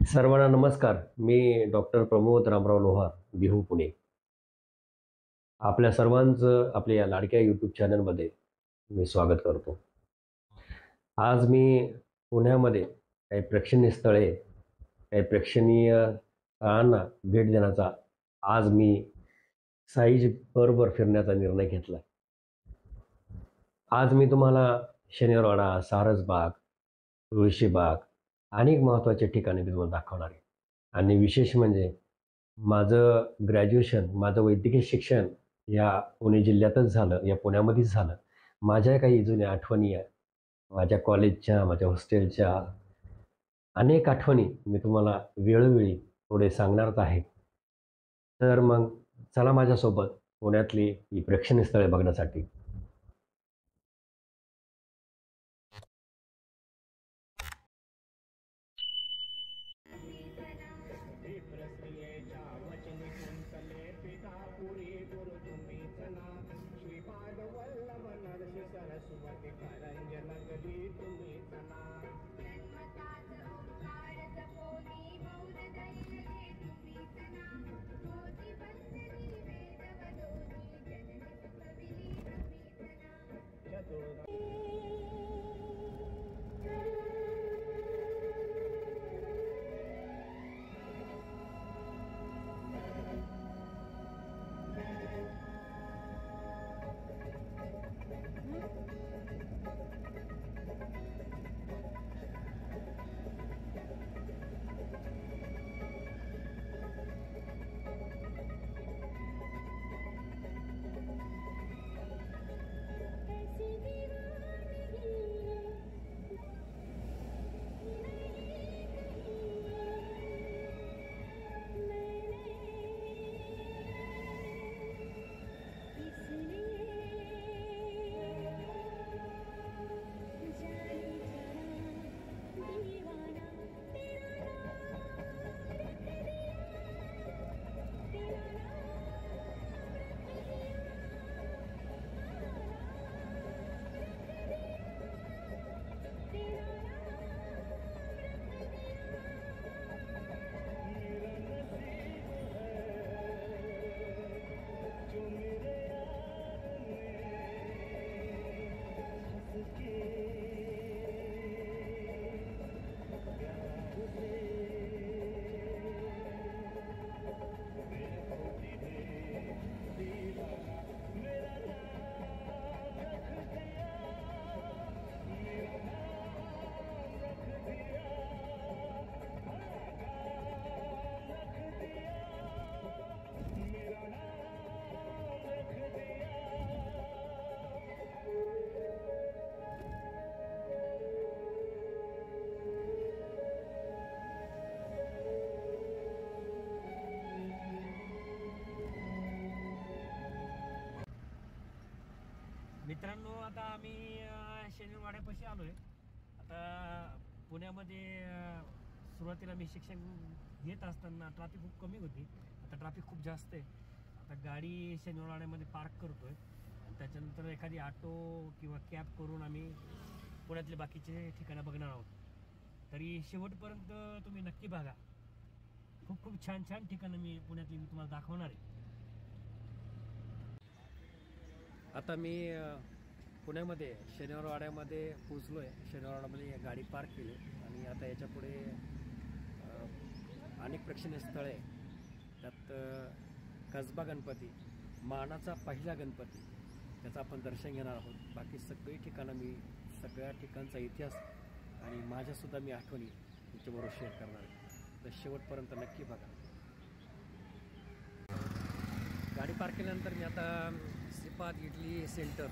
सर्वांना नमस्कार. मी डॉक्टर प्रमोद रामराव लोहार, बिहू, पुणे. आपल्या सर्वांचं आपल्या या लाडक्या यूट्यूब चॅनलमध्ये मी स्वागत करतो. आज मी पुण्यामध्ये काही प्रेक्षणीय स्थळे, काही प्रेक्षणीय स्थळांना भेट देण्याचा आज मी साईजबरोबर फिरण्याचा निर्णय घेतला. आज मी तुम्हाला शनिवारवाडा, सारसबाग, तुळशीबाग अनेक महत्त्वाचे ठिकाणे मी तुम्हाला दाखवणार आहे. आणि विशेष म्हणजे माझं ग्रॅज्युएशन, माझं वैद्यकीय शिक्षण या पुणे जिल्ह्यातच झालं, या पुण्यामध्येच झालं. माझ्या काही जुन्या आठवणी आहे, माझ्या कॉलेजच्या, माझ्या हॉस्टेलच्या अनेक आठवणी मी तुम्हाला वेळोवेळी थोडे सांगणारच आहे. तर मग चला माझ्यासोबत पुण्यातली ही प्रेक्षणीय स्थळे बघण्यासाठी. मित्रांनो, आता आम्ही शनिवारवाड्यापाशी आलो आहे. आता पुण्यामध्ये सुरुवातीला मी शिक्षण घेत असताना ट्रॅफिक खूप कमी होती. आता ट्रॅफिक खूप जास्त आहे. आता गाडी शनिवारवाड्यामध्ये पार्क करतो आहे आणि त्याच्यानंतर एखादी ऑटो किंवा कॅब करून आम्ही पुण्यातले बाकीचे ठिकाणं बघणार आहोत. तरी शेवटपर्यंत तुम्ही नक्की बघा. खूप खूप छान छान ठिकाणं मी पुण्यातली तुम्हाला दाखवणार आहे. आता मी पुण्यामध्ये शनिवारवाड्यामध्ये पोचलो आहे. शनिवारवाड्यामध्ये गाडी पार्क केली आणि आता याच्या पुढे अनेक प्रेक्षणीय स्थळे आहे. त्यात कसबा गणपती, मानाचा पहिला गणपती, त्याचं आपण दर्शन घेणार आहोत. बाकी सगळी ठिकाणं मी सगळ्या ठिकाणचा इतिहास आणि माझ्यासुद्धा मी आठवणी तुमच्याबरोबर शेअर करणार आहे. तर शेवटपर्यंत नक्की बघा. गाडी पार्क केल्यानंतर मी आता श्रीपाद इडली सेंटर,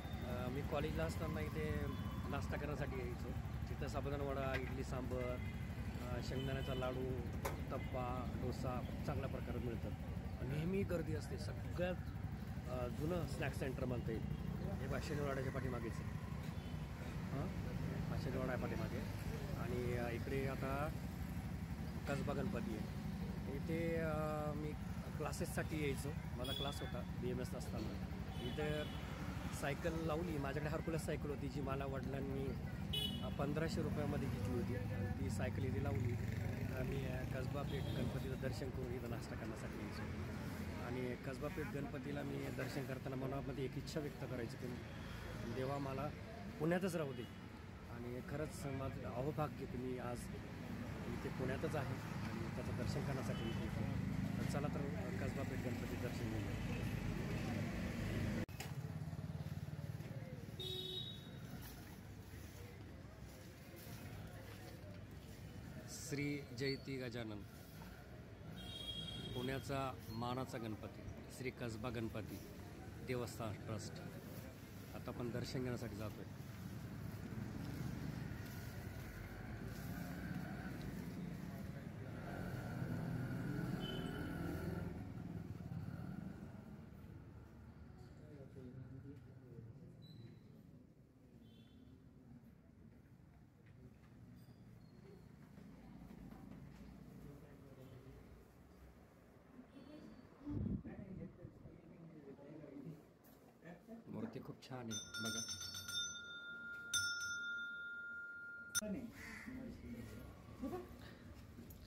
मी कॉलेजला असताना इथे नाश्ता करण्यासाठी यायचो. तिथं साबुदाणा वडा, इडली सांबर, शेंगदाण्याचा लाडू, उत्तप्पा, डोसा खूप चांगल्या प्रकारे मिळतात. नेहमी गर्दी असते. सगळ्यात जुनं स्नॅक सेंटर म्हणता येईल. हे शनिवारवाड्याच्या पाठीमागेच आहे. शनिवारवाड्या पाठीमागे. आणि इकडे आता कसबा गणपती आहे. इथे मी क्लासेससाठी यायचो. माझा क्लास होता BMS असताना. इथं सायकल लावली. माझ्याकडे हरकुलस सायकल होती जी मला वडिलांनी 1500 रुपयामध्ये घेतली होती. आणि ती सायकल इथे लावली. मी कसबा पेठ गणपतीचं दर्शन करून इथं नाश्ता करण्यासाठी यायचो. आणि कसबा पेठ गणपतीला मी दर्शन करताना मनामध्ये एक इच्छा व्यक्त करायची की देवा मला पुण्यातच राहू दे. आणि खरंच माझं अहोभाग्य की मी आज इथे पुण्यातच आहे आणि त्याचं दर्शन करण्यासाठी इथे येतो. तर चला तर कसबा पेठ गणपती दर्शन घेऊया. श्री जयती गजानन, पुण्याचा मानाचा गणपती, श्री कसबा गणपती देवस्थान ट्रस्ट. आता आपण दर्शन घेण्यासाठी जातोय. मूर्ती खूप छान आहे बघा.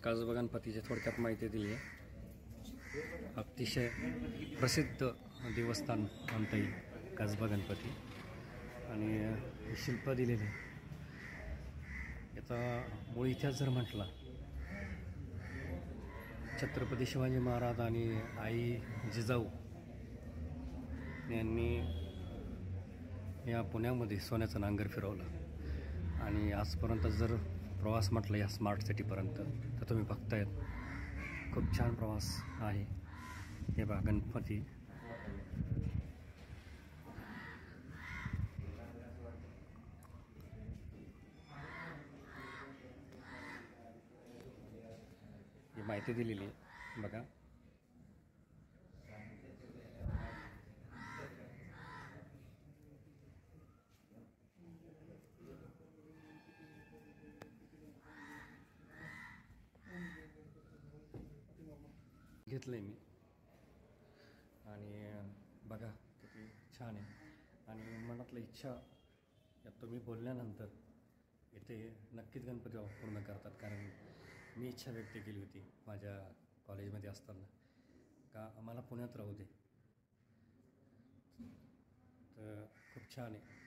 कसबा गणपतीची थोडक्यात माहिती दिली आहे. अतिशय प्रसिद्ध देवस्थान म्हणता येईल कसबा गणपती. आणि हे शिल्प दिलेले याचा मूळ इतिहास जर म्हटला, छत्रपती शिवाजी महाराज आणि आई जिजाऊ यांनी या पुण्यामध्ये सोन्याचं नांगर फिरवलं. आणि आजपर्यंत जर प्रवास म्हटलं या स्मार्ट सिटीपर्यंत तर तुम्ही बघतायत खूप छान प्रवास आहे. हे बघा गणपती. ही माहिती दिलेली आहे बघा. घेतलं आहे मी. आणि बघा किती छान आहे. आणि मनातलं इच्छा या तुम्ही बोलल्यानंतर इथे नक्कीच गणपती पूर्ण करतात. कारण मी इच्छा व्यक्त केली होती माझ्या कॉलेजमध्ये असताना का मला पुण्यात राहू दे. तर खूप छान आहे.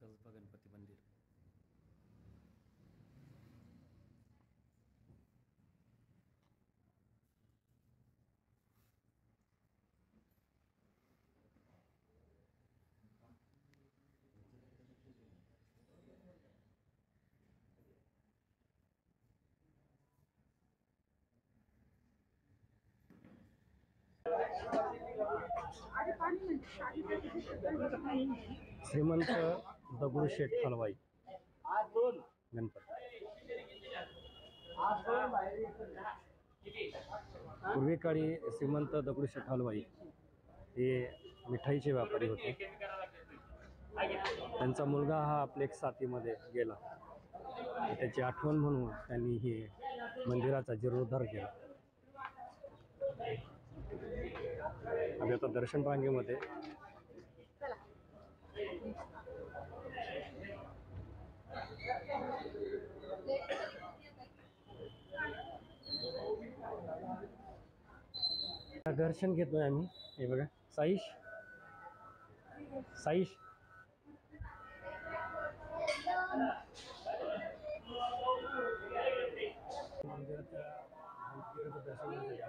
कसबा गणपती मंदिर. श्रीमंत दगडूशेठ हलवाई गणपती. पूर्वी काळी श्रीमंत दगडूशेठ हलवाई हे मिठाईचे व्यापारी होते. त्यांचा मुलगा हा आपल्या एक साथीमध्ये गेला. त्याची आठवण म्हणून त्यांनी ही मंदिराचा जीर्णोद्धार केला. आम्ही आता दर्शन रांगेमध्ये. दर्शन घेतोय आम्ही. हे बघा साईश साईश मंदिराच्या दर्शन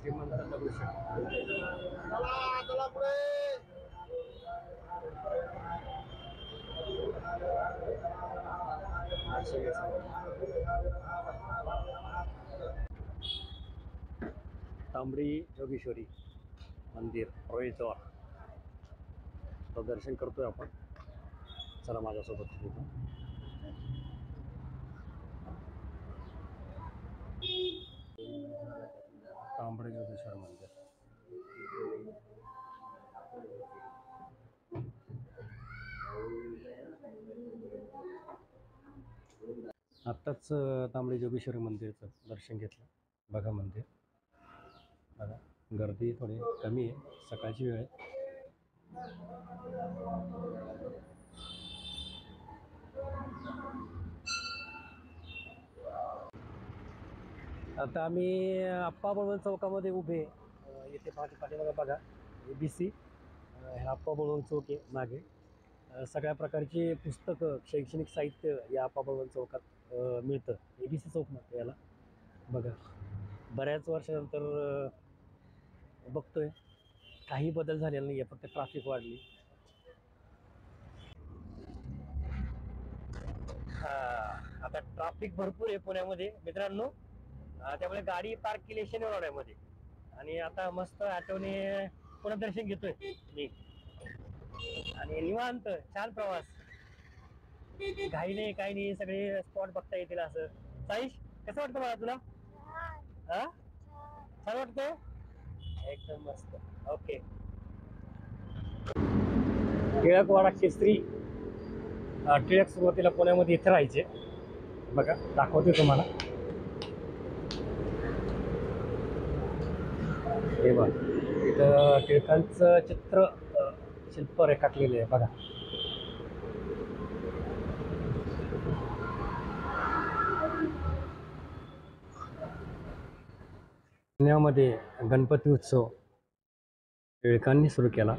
श्रीमंत दगडूशेठ. तांबडी जोगेश्वरी मंदिर प्रवेशद्वार, तर दर्शन करतोय आपण. चला माझ्यासोबत. तांबडी जोगेश्वर मंदिर. आत्ताच तांबडी जोगेश्वरी मंदिरचं दर्शन घेतलं. बघा मंदिर, बघा गर्दी थोडी कमी आहे, सकाळची वेळ आहे. आता आम्ही आप्पा बळवंत चौकामध्ये उभे आहे. इथे पाठीमागे बघा ABC, आप्पा बळवंत चौक आहे मागे. सगळ्या प्रकारची पुस्तकं, शैक्षणिक साहित्य या आप्पा बळवंत चौकात मिळतं. ABC चौक म्हणतो याला. बघा बऱ्याच वर्षानंतर बघतोय, काही बदल झालेला नाही आहे, फक्त ट्रॅफिक वाढली. आता ट्रॅफिक भरपूर आहे पुण्यामध्ये मित्रांनो. त्यामुळे गाडी पार्क केली शनिवार वाड्यामध्ये, आणि आता मस्त ऑटोने पुन्हा दर्शन घेतोय मी, आणि निवांत छान प्रवास. घाई नाही, काही नाही, सगळे स्पॉट बघता येतील असं. साईश, कसं वाटतं मला तुला? हा, छान वाटतं, एकदम मस्त. ओके. टिळकवाडा केसरी. टिळक सुरुवातीला पुण्यामध्ये इथे राहायचे. बघा दाखवते तुम्हाला. हे बघा इथं टिळकांचं चित्र, शिल्प रेखाटलेले आहे बघा. पुण्यामध्ये गणपती उत्सव टिळकांनी सुरू केला,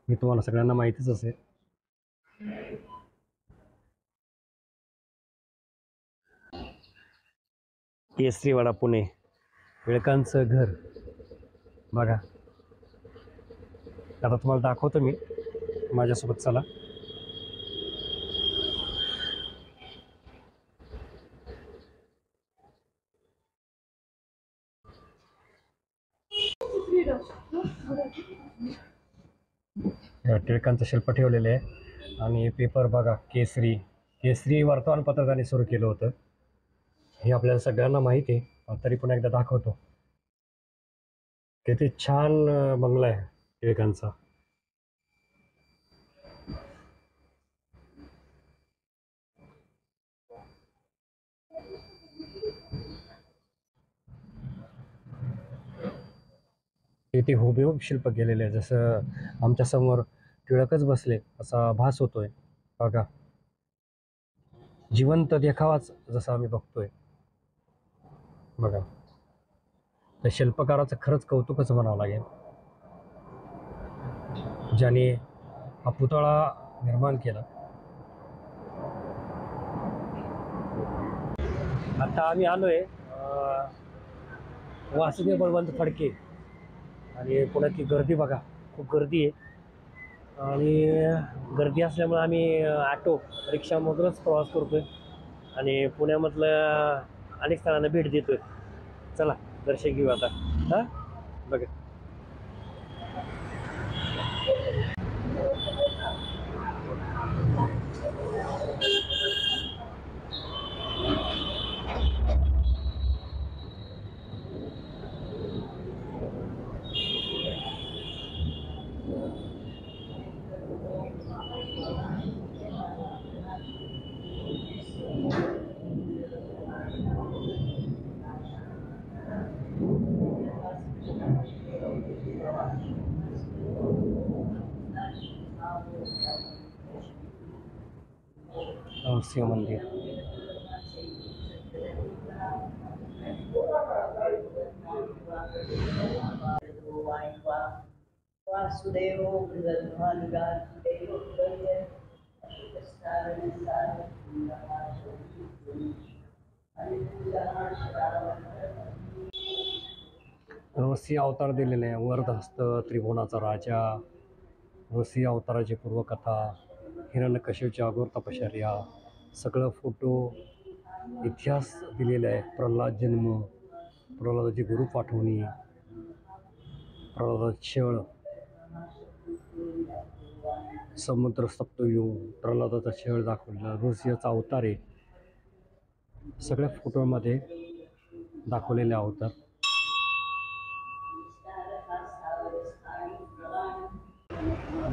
हे तुम्हाला सगळ्यांना माहितीच असेल. केसरीवाडा पुणे, टिळकांचं घर बघा. आता तुम्हाला दाखवतो मी, माझ्यासोबत चला. टिळकांचं शिल्प ठेवलेले आहे, आणि पेपर बघा केसरी. केसरी वर्तमानपत्र त्यांनी सुरू केलं होतं, हे आपल्याला सगळ्यांना माहिती आहे, पण तरी पण एकदा दाखवतो. किती छान बंगला आहे टिळकांचा. ते हुबेहूब शिल्प केलेले आहे, जसं आमच्या समोर टिळकच बसले असा भास होतोय बघा. जिवंत देखावाच जसा आम्ही बघतोय बघा. त्या शिल्पकाराचं खरंच कौतुकच म्हणावं लागेल, ज्याने हा पुतळा निर्माण केला. आता आम्ही आलोय वासुदेव बळवंत फडके, आणि पुण्याची गर्दी बघा, खूप गर्दी आहे. आणि गर्दी असल्यामुळे आम्ही ऑटो रिक्षामधूनच प्रवास करतोय, आणि पुण्यामधलं अनेक स्थळांना भेट देतोय. चला दर्शन घेऊ आता. हां बघा. शिव मंदिर. वासुदेव नरसिंह अवतार दिलेले आहे, वरदहस्त त्रिभुवनाचा राजा, नरसिंह अवताराची पूर्वकथा, हिरण्यकशिपूची अघोर तपश्चर्या, सगळं फोटो इतिहास दिलेला आहे. प्रल्हाद जन्म, प्रल्हादाची गुरु पाठवणी, प्रल्हादाचा छळ, समुद्र सप्तव्यूह, प्रल्हादाचा छळ दाखवलेला, नरसिंहाचा अवतार आहे. सगळ्या फोटोमध्ये दाखवलेले अवतार.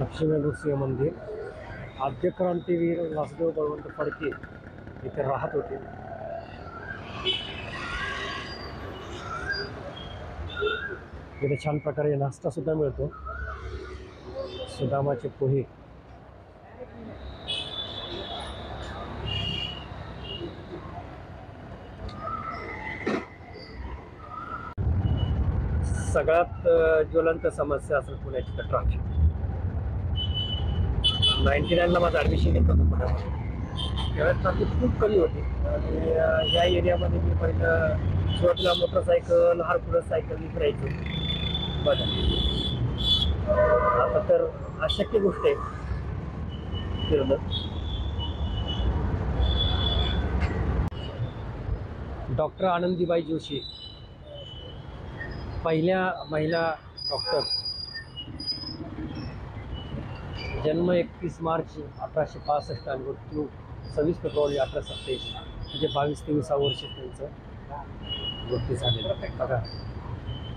लक्ष्मी नरसिंह मंदिर. आद्य क्रांतीवीर वासुदेव बळवंत फडके इथे राहत होते. इथे छान प्रकारे नाश्ता सुद्धा मिळतो. सुदामाचे पोहे, सगळ्यात ज्वलंत समस्या असेल पुण्याची तर ट्रॅफिक. 99ला माझं ॲडमिशन घेतलं होतं पुण्यामध्ये, त्यावेळेस ट्रॅफिक खूप कमी होती. आणि या एरियामध्ये मी पहिलं सुरुवातीला मोटरसायकल, पुढं सायकल फिरायचो. बघा आता तर अशक्य गोष्ट आहे फिरणं. डॉक्टर आनंदीबाई जोशी पहिल्या महिला डॉक्टर. जन्म 31 मार्च 1865 आणि मृत्यू 26 फेब्रुवारी 1887, म्हणजे 22-23 वर्ष त्यांचं मृत्यू झालेलं. बघा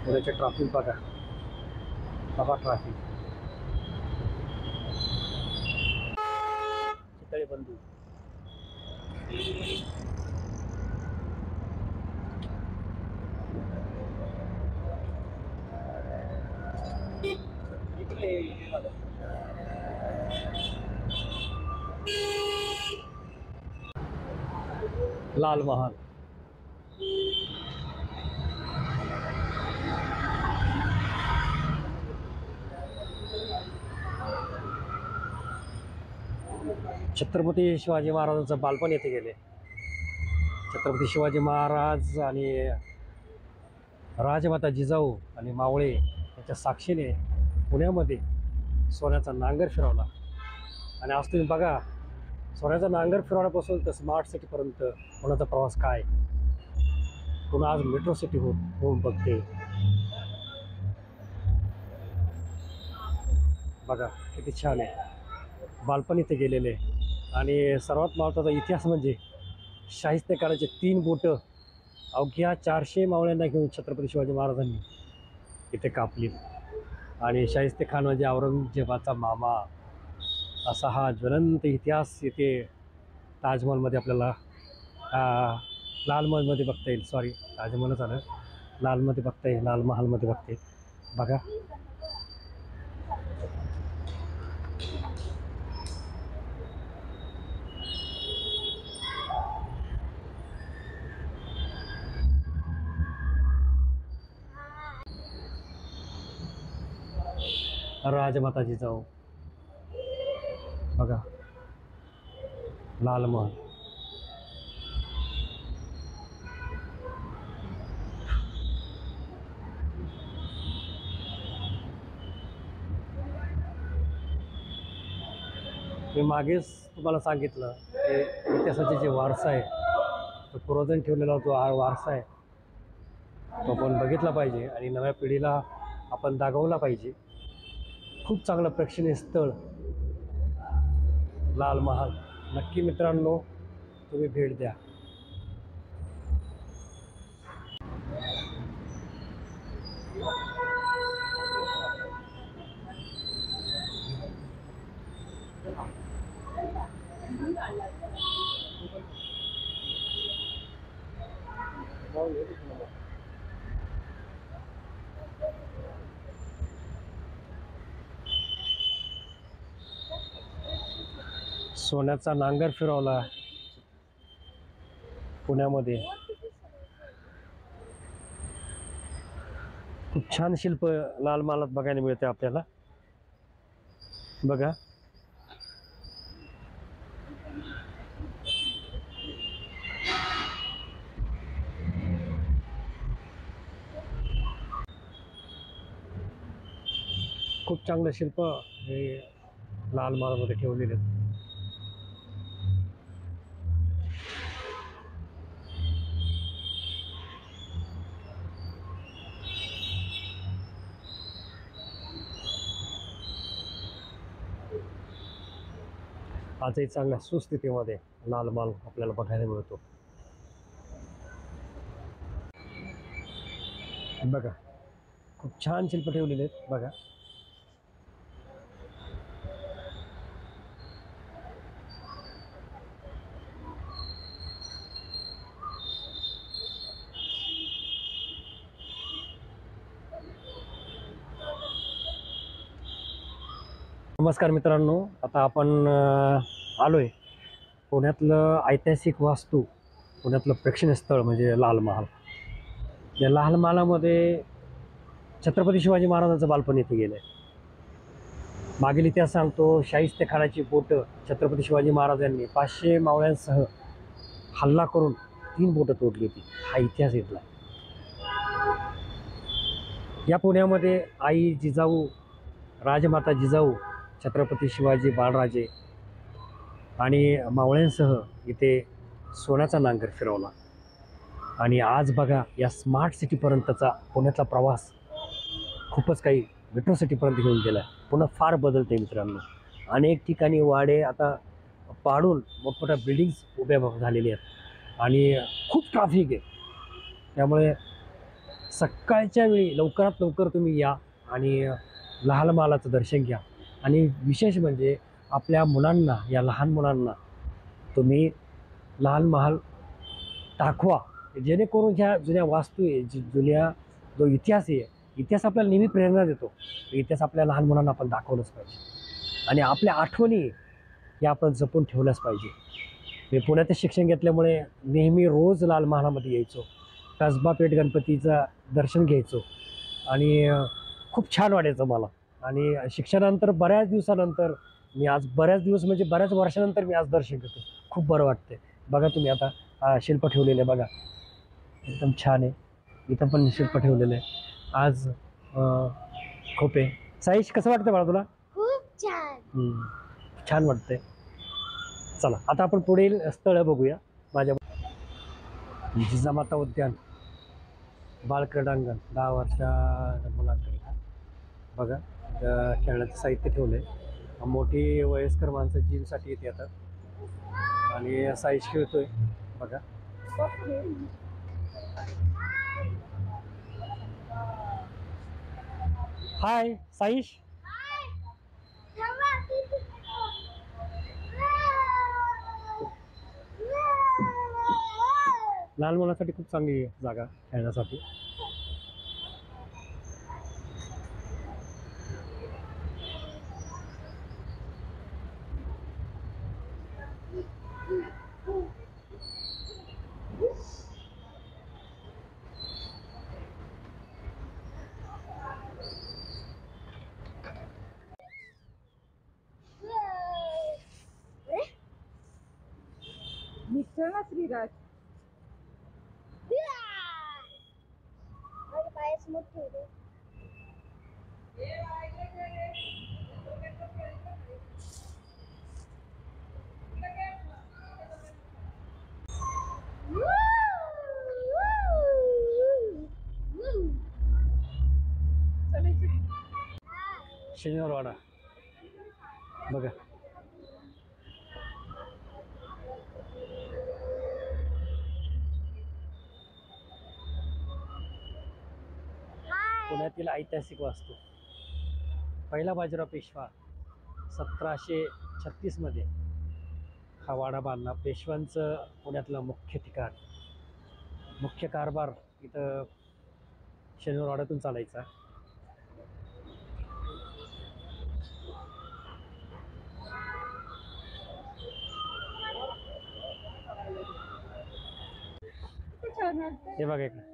पुण्याचे ट्रॅफिक, बघा ट्रॅफिक. चितळे बंधू, लाल महाल, छत्रपती शिवाजी महाराजांचं बालपण येथे गेले. छत्रपती शिवाजी महाराज आणि राजमाता जिजाऊ आणि मावळे यांच्या साक्षीने पुण्यामध्ये सोन्याचा नांगर फिरवला. आणि आज तुम्ही बघा, सोन्याचा नांगर फिरवण्यापासून तर स्मार्ट सिटीपर्यंत पुण्याचा प्रवास काय. पुन्हा आज मेट्रो सिटी होऊन बघते. बघा किती छान आहे. बालपण इथे गेलेले. आणि सर्वात महत्त्वाचा इतिहास म्हणजे शाहिस्तेखानाचे 3 बोटं अवघ्या 400 मावळ्यांना घेऊन छत्रपती शिवाजी महाराजांनी इथे कापली. आणि शाहिस्तेखान म्हणजे औरंगजेबाचा मामा, असा हा ज्वलंत इतिहास इथे ताजमहलमध्ये आपल्याला लाल महलमध्ये बघता येईल. सॉरी, ताजमहलच आलं, लालमध्ये बघता येईल, लाल महालमध्ये बघता येईल. बघा राजमाता जिजाऊ, बघा लाल महल. मी मागेच तुम्हाला सांगितलं की इतिहासाचे जे वारसा आहे, तो पूर्वजांनी ठेवलेला जो वारसा आहे तो आपण बघितला पाहिजे आणि नव्या पिढीला आपण दाखवला पाहिजे. खूप चांगलं प्रेक्षणीय स्थळ लाल महाल. नक्की मित्रांनो तुम्ही भेट द्या. सोन्याचा नांगर फिरवला पुण्यामध्ये. खूप छान शिल्प लाल महालात बघायला मिळते आपल्याला. बघा खूप चांगलं शिल्प हे लाल महालमध्ये ठेवलेले आहेत. आजही चांगल्या सुस्थितीमध्ये लाल महाल आपल्याला बघायला मिळतो. बघा खूप छान शिल्प ठेवलेले आहेत बघा. नमस्कार मित्रांनो, आता आपण आलोय पुण्यातलं ऐतिहासिक वास्तू, पुण्यातलं प्रेक्षणीय स्थळ म्हणजे लाल महाल. या लाल महालामध्ये छत्रपती शिवाजी महाराजांचं बालपण इथे गेलंय. मागील इतिहास सांगतो, शाहिस्तेखानाची बोटं छत्रपती शिवाजी महाराजांनी 500 मावळ्यांसह हल्ला करून 3 बोटं तोडली होती. हा इतिहास इथला. या पुण्यामध्ये आई जिजाऊ, राजमाता जिजाऊ, छत्रपती शिवाजी बाळराजे आणि मावळ्यांसह इथे सोन्याचा नांगर फिरवला. आणि आज बघा या स्मार्ट सिटीपर्यंतचा पुण्यातला प्रवास खूपच काही मेट्रो सिटीपर्यंत घेऊन गेला आहे. पुन्हा फार बदलते मित्रांनो. अनेक ठिकाणी वाडे आता पाडून मोठमोठ्या बिल्डिंग्स उभ्या झालेल्या आहेत आणि खूप ट्रॅफिक आहे. त्यामुळे सकाळच्या वेळी लवकरात लवकर तुम्ही या आणि लाल महालाचं दर्शन घ्या. आणि विशेष म्हणजे आपल्या मुलांना, या लहान मुलांना तुम्ही लाल महाल दाखवा, जेणेकरून ह्या जुन्या वास्तू आहे, जुन्या जो इतिहास आहे, इतिहास आपल्याला नेहमी प्रेरणा देतो. इतिहास आपल्या लहान मुलांना आपण दाखवलंच पाहिजे आणि आपल्या आठवणी या आपण जपून ठेवल्याच पाहिजे. मी पुण्यात शिक्षण घेतल्यामुळे नेहमी रोज लाल महालामध्ये यायचो. कसबा पेठ गणपतीचं दर्शन घ्यायचो आणि खूप छान वाटायचं मला. आणि शिक्षणानंतर बऱ्याच दिवसानंतर मी आज बऱ्याच दिवस म्हणजे बऱ्याच वर्षानंतर मी आज दर्शन घेतो. खूप बरं वाटते. बघा तुम्ही आता शिल्प ठेवलेलं आहे बघा, एकदम छान आहे. इथं पण शिल्प ठेवलेलं आहे. आज खूप आहे. साईश कसं वाटतं बाळा तुला? खूप छान. छान वाटतंय. चला आता आपण पुढील स्थळं बघूया. माझ्या जिजामाता उद्यान, बाल क्रीडांगण 10 वर्षा मुलांकरिता बघा. खेळण्याचं साहित्य ठेवलं आहे. मोठी वयस्कर माणसं जिमसाठी इथे येतात आणि साईश खेळतोय बघा. हाय साईश. लहान मुलांसाठी खूप चांगली जागा खेळण्यासाठी. मिस्टर ना श्रीराज पायच मोठे शनिवारवाडा बघा. पुण्यातील ऐतिहासिक वास्तू. पहिला बाजीराव पेशवा 1736 मध्ये हा वाडा बांधला. पेशव्यांचं पुण्यातलं मुख्य ठिकाण, मुख्य कारभार इथं शनिवारवाड्यातून चालायचा. हे बघा इकडे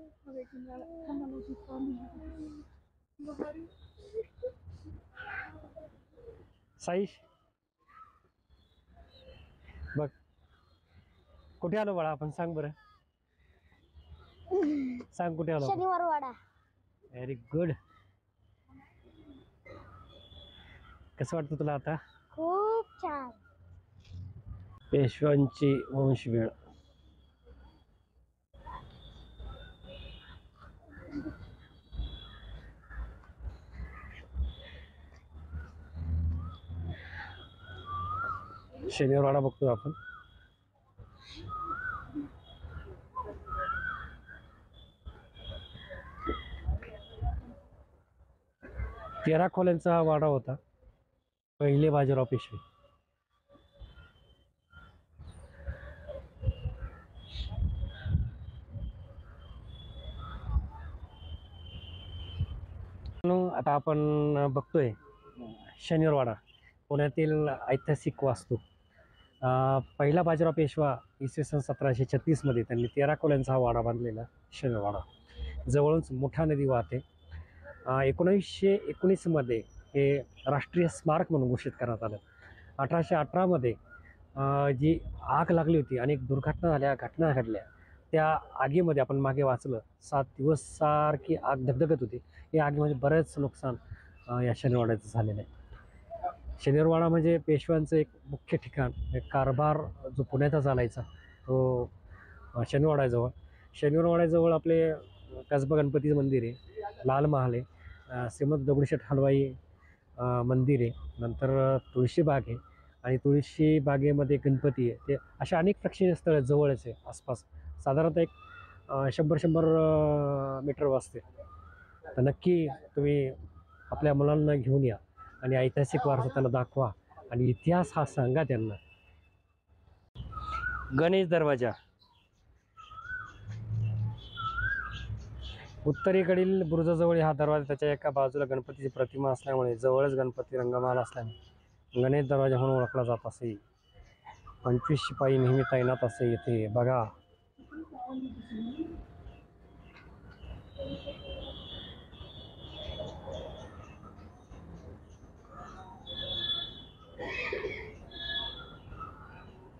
साईश बघ. कुठे आलो बाळा आपण? सांग बरं, सांग कुठे आलो? शनिवार वाडा. Very good. कसं वाटतं तुला आता? खूप छान. पेशव्यांची वंशवेळ. शनिवारवाडा बघतो आपण. तेरा खोल्यांचा हा वाडा होता, पहिले बाजीराव पेशवे. आता आपण बघतोय शनिवारवाडा, पुण्यातील ऐतिहासिक वास्तू. पहिला बाजीराव पेशवा इसवी सन 1736 त्यांनी 13 खोल्यांचा हा वाडा बांधलेला शनिवारवाडा. जवळच मोठा नदी वाहते. 1919 हे राष्ट्रीय स्मारक म्हणून घोषित करण्यात आलं. 1818 जी आग लागली होती, अनेक घटना घडल्या. त्या आगीमध्ये आपण मागे वाचलं, 7 दिवस सारखी आग धगधगत होती. या आगीमध्ये बरेच नुकसान या शनिवारवाड्याचं झालेलं आहे. शनिवारवाडा म्हणजे पेशव्यांचं एक मुख्य ठिकाण. एक कारभार जो पुण्याचा चालायचा तो शनिवारवाड्याजवळ. शनिवारवाड्याजवळ आपले कसबा गणपतीचं मंदिर आहे, लाल महाल आहे, श्रीमंत दगडूशेठ हलवाई मंदिर आहे, नंतर तुळशीबाग आहे, आणि तुळशी बागेमध्ये गणपती आहे. ते अशा अनेक प्रेक्षणीय स्थळं जवळच आहे आसपास. साधारणतः एक 100 मीटर वाजते. तर नक्की तुम्ही आपल्या मुलांना घेऊन या आणि ऐतिहासिक वारसा त्यांना दाखवा आणि इतिहास हा सांगा त्यांना. गणेश दरवाजा. उत्तरेकडील बुरुजाजवळ हा दरवाजा, त्याच्या एका बाजूला गणपतीची प्रतिमा असल्यामुळे, जवळच गणपती रंगमाल असल्यामुळे गणेश दरवाजा म्हणून ओळखला जात असे. 25 शिपाई नेहमी तैनात असे येथे बघा.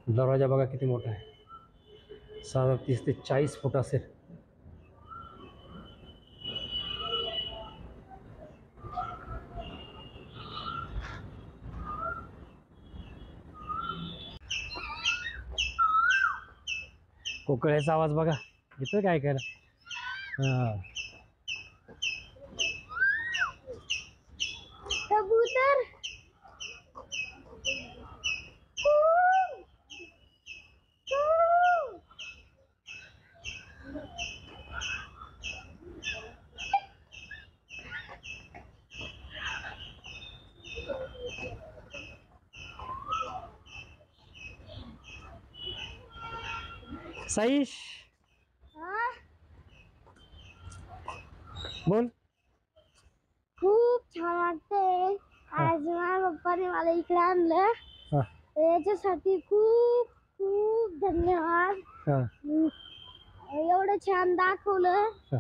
दरवाजा बघा किती मोठा आहे, साधारण 30 ते 40 फूट असेल. कोकळ्याचा आवाज बघा, येतं काय ऐकायला. हां, कबूतर. कू, कू. साईश हा, बोल. खूप छान वाटतंय. आज माझ्या पप्पाने मला इकडे आणलं, हां याच्यासाठी खूप खूप धन्यवाद. हां एवढं छान दाखवलं, हां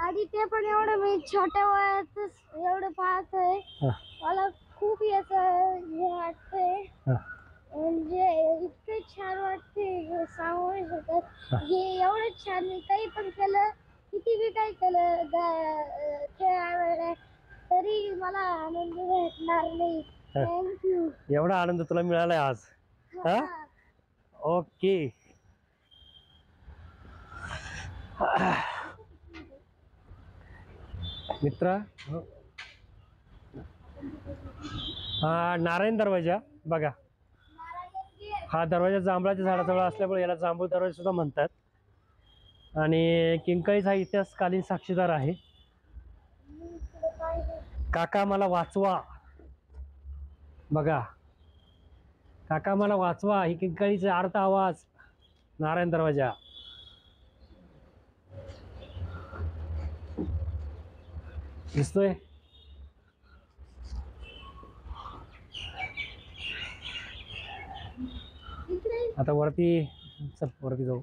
आणि ते पण एवढं मी छोट्या वयातच एवढं पाहतोय. हां मला खूप याचं हे वाटतंय, हां म्हणजे इतकं छान वाटते सांगू नाही शकत. हे एवढं छान, मी काही पण केलं, किती बी काही केलं खेळायला, तरी मला आनंद भेटणार नाही. थँक्यू. एवढा आनंद तुला मिळालाय आज. हां ओके. मित्रा, हा नारायण दरवाजा बघा. हा दरवाजा जांभळाच्या झाडाजवळ असल्यामुळे याला जांभूळ दरवाजा सुद्धा म्हणतात. आणि किंकाळीचा हा इतिहासकालीन साक्षीदार आहे. काका मला वाचवा बघा, काका मला वाचवा, ही किंकाळीचा अर्थ आवाज. नारायण दरवाजा. दिसतोय. आता वरती चल, वरती जाऊ.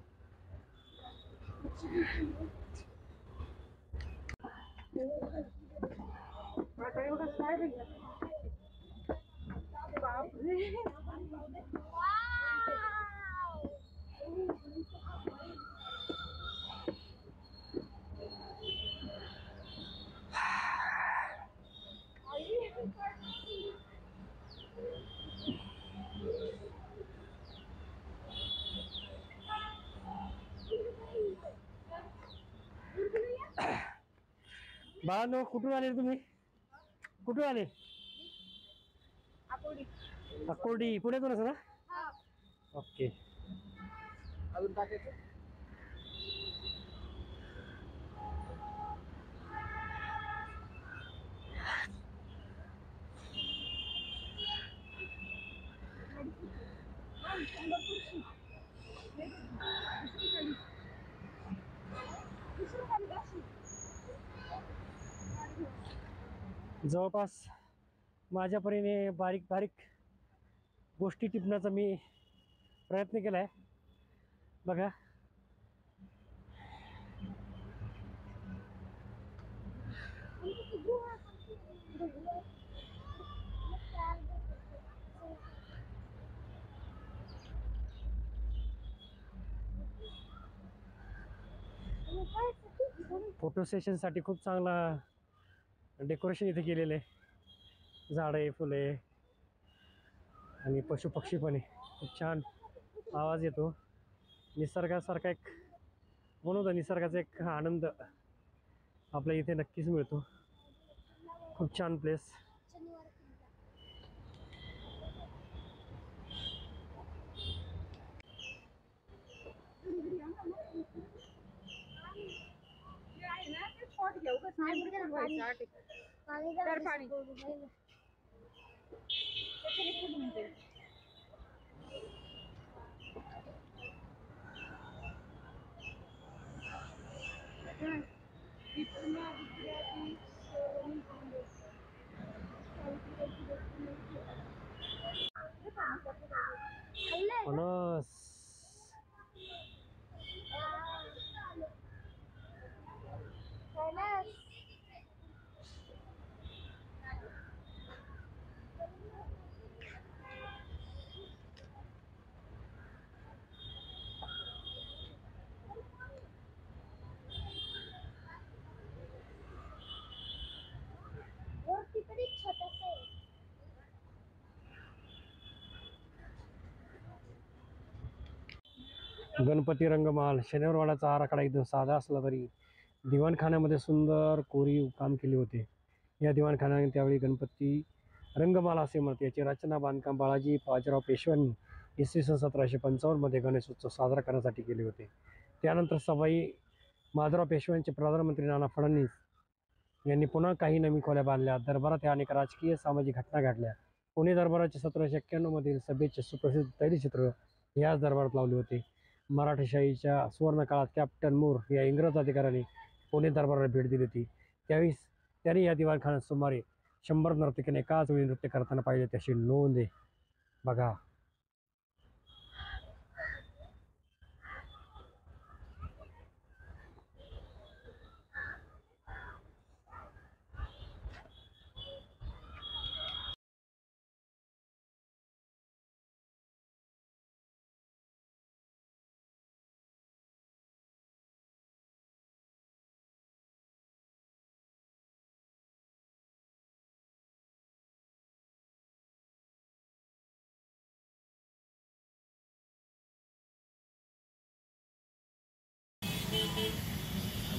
बाळांनो कुठून आले तुम्ही? कुठून आले? अकोर्डी पुण्यातून असं ना? ओके. अजून टाकायचं. जवळपास माझ्या परीने बारीक बारीक गोष्टी टिपण्याचा मी प्रयत्न केला आहे. बघा फोटो सेशनसाठी खूप चांगला डेकोरेशन इथे केलेलं आहे. झाडे फुले आणि पशु पक्षी पण आहे. खूप छान आवाज येतो. निसर्गासारखा एक म्हणून निसर्गाचा एक आनंद आपल्या इथे नक्कीच मिळतो. खूप छान प्लेस. फणस गणपती रंगमहाल. शनिवारवाड्याचा आराखडा एकदम साधा असला तरी दिवाणखान्यामध्ये सुंदर कोरीव काम केले होते. या दिवाणखान्याने त्यावेळी गणपती रंगमाला असे म्हणते. याची रचना बांधकाम बाळाजी बाजीराव पेशव्यांनी इसवी सन 1755 गणेशोत्सव साजरा करण्यासाठी केले होते. त्यानंतर सवाई माधवराव पेशव्यांचे प्रधानमंत्री नाना फडणवीस यांनी पुन्हा काही नवीन खोल्या बांधल्या. दरबारात अनेक राजकीय सामाजिक घटना घडल्या. पुणे दरबाराचे 1791 सभेचे सुप्रसिद्ध तैलचित्र याच दरबारात लावले होते. मराठेशाहीच्या सुवर्णकाळात कॅप्टन मूर या इंग्रज अधिकाऱ्याने पुणे दरबाराला भेट दिली होती. त्यावेळी त्यांनी या दिवाणखान्यात सुमारे 100 नर्तकीने एकाच वेळी नृत्य करताना पाहिले त्याची नोंद आहे. बघा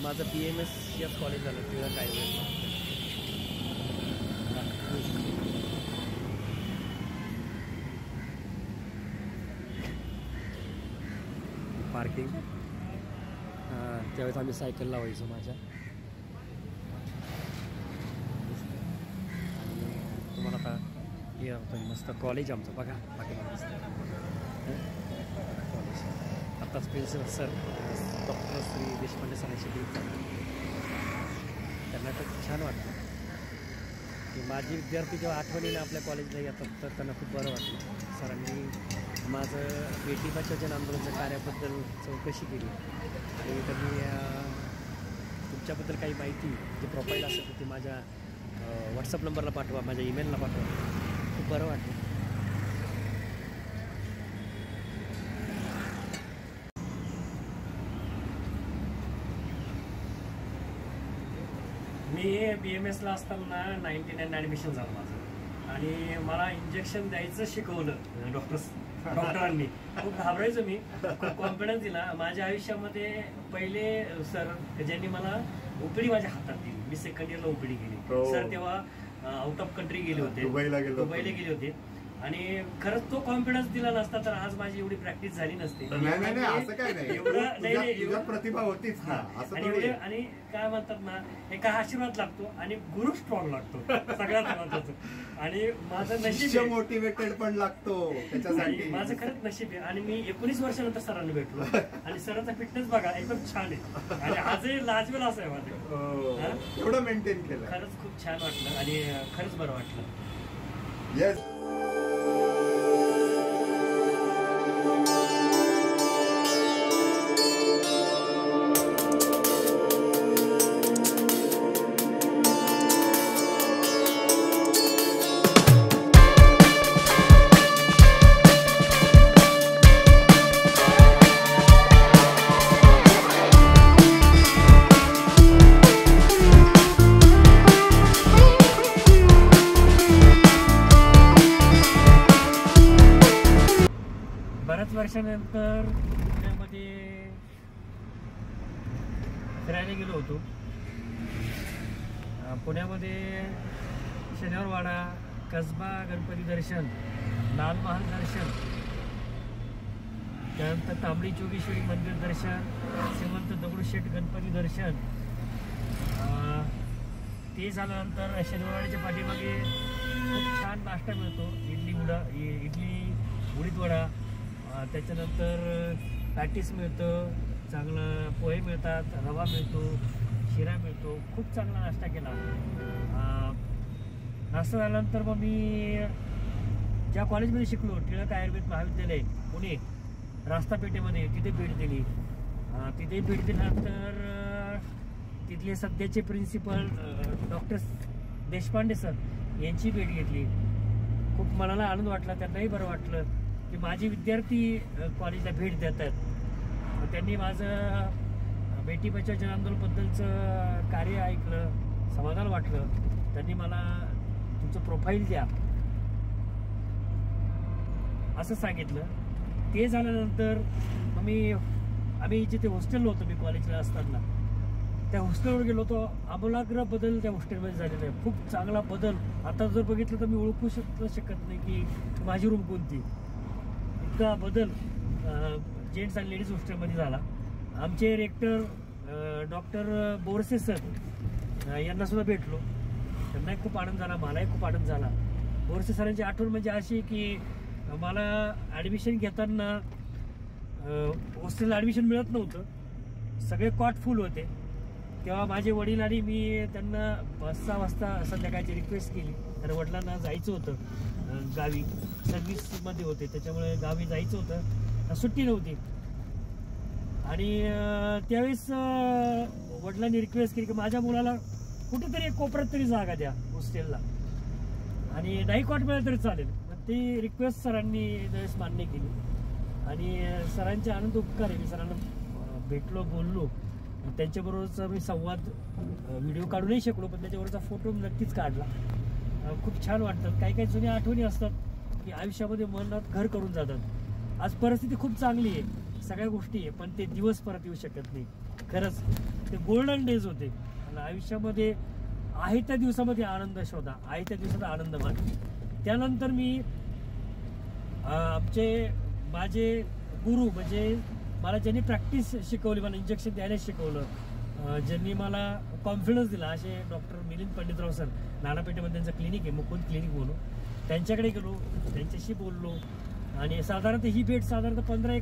माझं BMS याच कॉलेज झालं किंवा काय पार्किंग. त्यावेळेस आम्ही सायकल लावायचो माझ्या. आणि तुम्हाला आता हे होतं मस्त कॉलेज आमचं बघा बाकी मस्त कॉलेज. आत्ताच principal sir doctor Shri Deshpande सरांशी भेट झाली. त्यांना तर छान वाटतं की माझी विद्यार्थी जेव्हा आठवणीने आपल्या कॉलेजला येतात तर त्यांना खूप बरं वाटलं. सरांनी माझं बेटी बचावच्या आंदोलनाच्या कार्याबद्दल चौकशी केली आणि त्यांनी तुमच्याबद्दल काही माहिती जी प्रोफाईल असेल तर ती माझ्या व्हॉट्सअप नंबरला पाठवा, माझ्या ईमेलला पाठवा. खूप बरं वाटलं. मी BMSला असताना 99 ॲडमिशन झालं माझं आणि मला इंजेक्शन द्यायचं शिकवलं डॉक्टरांनी. खूप घाबरायचो मी, खूप कॉन्फिडन्स दिला. माझ्या आयुष्यामध्ये पहिले सर ज्यांनी मला उपडी माझ्या हातात दिली. मी सेकंड इयरला ओपीडी केली. हो. सर तेव्हा आउट ऑफ कंट्री गेले होते, दुबईला गेले होते आणि खरंच तो कॉन्फिडन्स दिला नसता तर आज माझी एवढी प्रॅक्टिस झाली नसते. नाही असं काय नाही, तुझ्या प्रतिभा होतीच ना असं थोडी. आणि काय म्हणतात ना, एका आशीर्वाद लागतो आणि गुरु स्ट्रॉंग लागतो सगळ्यात महत्वाचं. आणि माझं नशीब मोटिवेटेड पण लागतो त्याच्यासाठी. माझं खरंच नशीब आहे. आणि मी 19 वर्षानंतर सरांना भेटलो आणि सरांचा फिटनेस बघा एकदम छान आहे आणि आजही लाजवेल असं आहे माझं. एवढं मेंटेन केलं, खरंच खूप छान वाटलं आणि खरंच बरं वाटलं. येस. बऱ्याच वर्षानंतर पुण्यामध्ये फिरायला गेलो होतो. पुण्यामध्ये शनिवारवाडा, कसबा गणपती दर्शन, लाल महाल दर्शन, त्यानंतर तांबडी जोगेश्वरी मंदिर दर्शन, श्रीमंत दगडूशेठ गणपती दर्शन. ते झाल्यानंतर शनिवारवाड्याच्या पाठीमागे खूप छान नाश्ता मिळतो. इडली उडीद वडा, त्याच्यानंतर पॅटीस मिळतं, चांगलं पोहे मिळतात, रवा मिळतो, शिरा मिळतो. खूप चांगला नाश्ता केला. नाश्ता झाल्यानंतर मग मी ज्या कॉलेजमध्ये शिकलो, टिळक आयुर्वेद महाविद्यालय पुणे रास्तापेठेमध्ये, तिथे भेट दिली. तिथे भेट दिल्यानंतर तिथले सध्याचे प्रिन्सिपल डॉक्टर देशपांडे सर यांची भेट घेतली. खूप मनाला आनंद वाटला, त्यांनाही बरं वाटलं की माझे विद्यार्थी कॉलेजला भेट देतात. त्यांनी माझं बेटी बचाव जन आंदोलनबद्दलचं कार्य ऐकलं, समाधान वाटलं. त्यांनी मला तुमचं प्रोफाईल द्या असं सांगितलं. ते झाल्यानंतर आम्ही जिथे हॉस्टेलला होतो, मी कॉलेजला असताना त्या हॉस्टेलवर गेलो होतो. आमूलाग्र बदल त्या हॉस्टेलमध्ये झालेला आहे, खूप चांगला बदल. आता जर बघितलं तर मी ओळखू शकत नाही की माझी रूम कोणती. इतका बदल जेंट्स आणि लेडीज हॉस्टेलमध्ये झाला. आमचे रेक्टर डॉक्टर बोरसे सर यांना सुद्धा भेटलो, त्यांनाही खूप आनंद झाला, मलाही खूप आनंद झाला. बोरसे सरांची आठवण म्हणजे अशी की मला ॲडमिशन घेताना हॉस्टेलला ॲडमिशन मिळत नव्हतं, सगळे कॉट फुल होते. तेव्हा माझे वडील आणि मी त्यांना 5-6 वाजता संध्याकाळची रिक्वेस्ट केली, तर वडिलांना जायचं होतं गावी, सर्व्हिसमध्ये होते, त्याच्यामुळे गावी जायचं होतं, सुट्टी नव्हती. आणि त्यावेळेस वडिलांनी रिक्वेस्ट केली की माझ्या मुलाला कुठेतरी एक कोपऱ्यात तरी जागा द्या हॉस्टेलला, आणि नाही कॉट मिळालं तरी चालेल. मग ती रिक्वेस्ट सरांनी त्यावेळेस मान्य केली आणि सरांचे आनंद उपकार आहे. मी सरांना भेटलो, बोललो, त्यांच्याबरोबरचा मी संवाद व्हिडिओ काढूनही शकलो, पण त्याच्याबरोबरचा फोटो नक्कीच काढला. खूप छान वाटतं. काही काही जुन्या आठवणी असतात की आयुष्यामध्ये मनात घर करून जातात. आज परिस्थिती खूप चांगली आहे, सगळ्या गोष्टी आहे, पण ते दिवस परत येऊ शकत नाही. खरंच ते गोल्डन डेज होते. आणि आयुष्यामध्ये आहे त्या दिवसामध्ये आनंद शोधा, आहे त्या दिवसाचा आनंद मान. त्यानंतर मी माझे गुरु म्हणजे मला ज्यांनी प्रॅक्टिस शिकवली, मला इंजेक्शन द्यायला शिकवलं, ज्यांनी मला कॉन्फिडन्स दिला, असे डॉक्टर मिलिंद पंडितराव सर, नानापेठेमध्ये त्यांचं क्लिनिक आहे, मुकुंद क्लिनिक म्हणून, त्यांच्याकडे गेलो, त्यांच्याशी बोललो. आणि साधारणतः ही भेट साधारणतः 15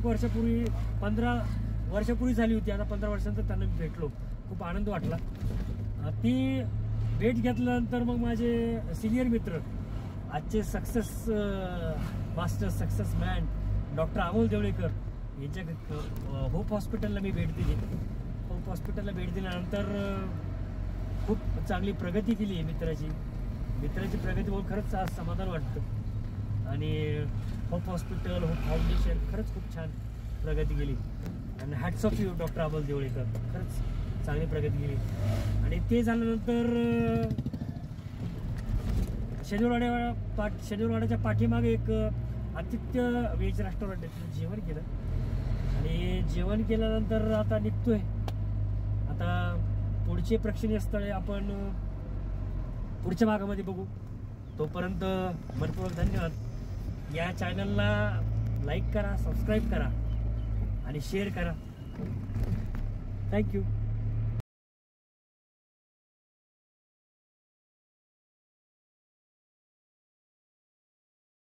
वर्षापूर्वी झाली होती. आता 15 वर्षानंतर त्यांना मी भेटलो, खूप आनंद वाटला. ती भेट घेतल्यानंतर मग माझे सिनियर मित्र, आजचे success master, success man doctor Amol Devlekar यांच्या होप हॉस्पिटलला मी भेट दिली. होप हॉस्पिटलला भेट दिल्यानंतर खूप चांगली प्रगती केली आहे मित्राची प्रगती बघून खरंच आज समाधान वाटतं. आणि होप हॉस्पिटल, होप फाउंडेशन खरंच खूप छान प्रगती केली. आणि hats off you doctor Amol Devlekar, खरंच चांगली प्रगती केली. आणि ते झाल्यानंतर शनिवारवाड्याच्या पाठीमागे एक आतिथ्य व्हेज रेस्टॉरंट आहे, जेवण केलं. आणि जेवण केल्यानंतर आता निघतोय. आता पुढचे प्रेक्षणीय स्थळे आपण पुढच्या भागामध्ये बघू. तोपर्यंत मनपूर्वक धन्यवाद. या चॅनलला लाईक करा, सबस्क्राईब करा आणि शेअर करा. थँक्यू.